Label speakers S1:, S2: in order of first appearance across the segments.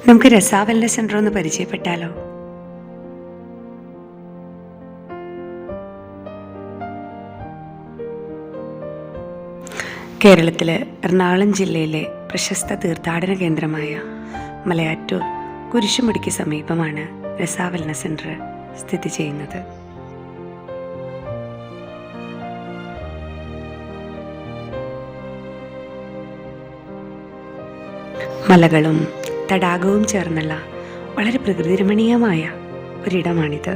S1: നമുക്ക് രസ wellness centre ഒന്ന് പരിചയപ്പെട്ടാലോ? കേരളത്തിലെ എറണാകുളം ജില്ലയിലെ പ്രശസ്ത തീർത്ഥാടന കേന്ദ്രമായ മലയാറ്റൂർ കുരിശുമുടിക്ക് സമീപമാണ് രസ വെൽനസ് സെൻ്റർ സ്ഥിതി ചെയ്യുന്നത്. മലകളും തടാകവും ചേർന്നുള്ള വളരെ പ്രകൃതിരമണീയമായ ഒരിടമാണിത്.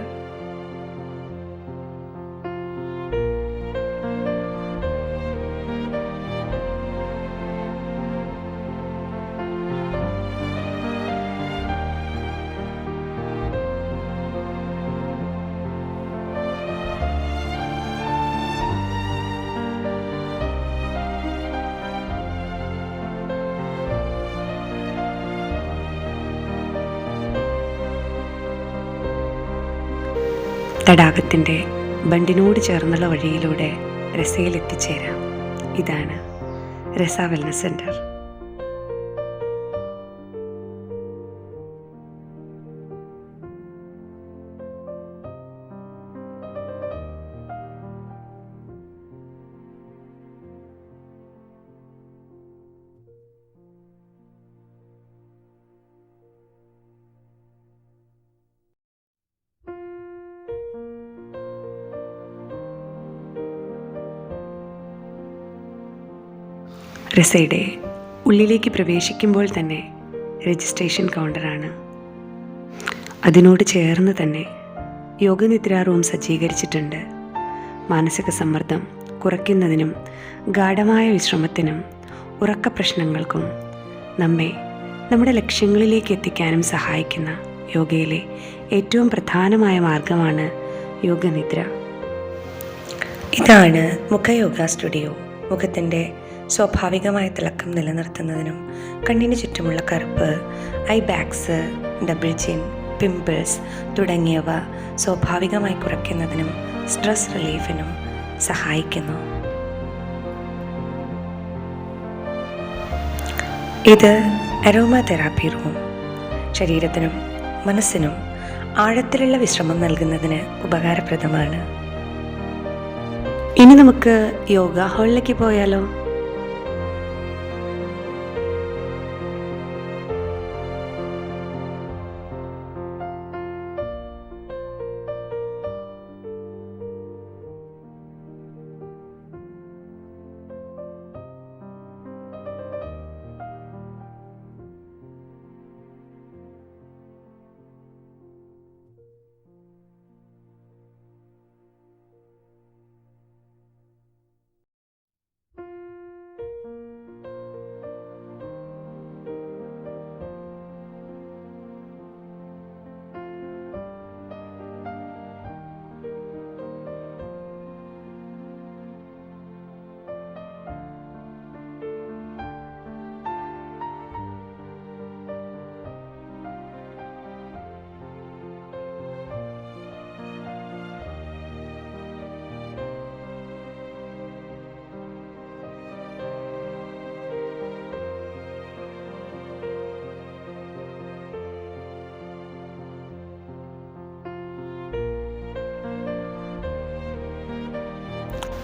S1: തടാകത്തിൻ്റെ ബണ്ടിനോട് ചേർന്നുള്ള വഴിയിലൂടെ രസയിൽ എത്തിച്ചേരാം. ഇതാണ് രസ വെൽനസ് സെൻ്റർ. രസയുടെ ഉള്ളിലേക്ക് പ്രവേശിക്കുമ്പോൾ തന്നെ രജിസ്ട്രേഷൻ കൗണ്ടറാണ്. അതിനോട് ചേർന്ന് തന്നെ യോഗനിദ്രാ റൂം സജ്ജീകരിച്ചിട്ടുണ്ട്. മാനസിക സമ്മർദ്ദം കുറയ്ക്കുന്നതിനും ഗാഢമായ വിശ്രമത്തിനും ഉറക്ക പ്രശ്നങ്ങൾക്കും നമ്മെ നമ്മുടെ ലക്ഷ്യങ്ങളിലേക്ക് എത്തിക്കാനും സഹായിക്കുന്ന യോഗയിലെ ഏറ്റവും പ്രധാനമായ മാർഗമാണ് യോഗനിദ്ര. ഇതാണ് മുഖയോഗ സ്റ്റുഡിയോ. മുഖത്തിൻ്റെ സ്വാഭാവികമായ തിളക്കം നിലനിർത്തുന്നതിനും കണ്ണിന് ചുറ്റുമുള്ള കറുപ്പ്, I bags, double chin, pimples തുടങ്ങിയവ സ്വാഭാവികമായി കുറയ്ക്കുന്നതിനും സ്ട്രെസ് റിലീഫിനും സഹായിക്കുന്നു. ഇത് അരോമ തെറാപ്പി റൂം. ശരീരത്തിനും മനസ്സിനും ആഴത്തിലുള്ള വിശ്രമം നൽകുന്നതിന് ഉപകാരപ്രദമാണ്. ഇനി നമുക്ക് യോഗ ഹാളിലേക്ക് പോയാലോ?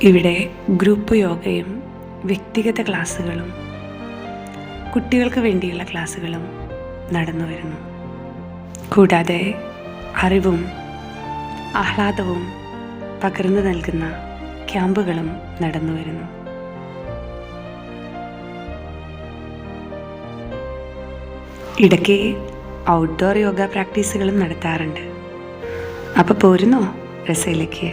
S1: ഇവിടെ ഗ്രൂപ്പ് യോഗയും വ്യക്തിഗത ക്ലാസ്സുകളും കുട്ടികൾക്ക് വേണ്ടിയുള്ള ക്ലാസ്സുകളും നടന്നു വരുന്നു. കൂടാതെ അറിവും ആഹ്ലാദവും പകർന്നു നൽകുന്ന ക്യാമ്പുകളും നടന്നു വരുന്നു. ഇടയ്ക്ക് ഔട്ട്ഡോർ യോഗ പ്രാക്ടീസുകളും നടത്താറുണ്ട്. അപ്പോൾ പോരുന്നോ രസയിലേക്ക്?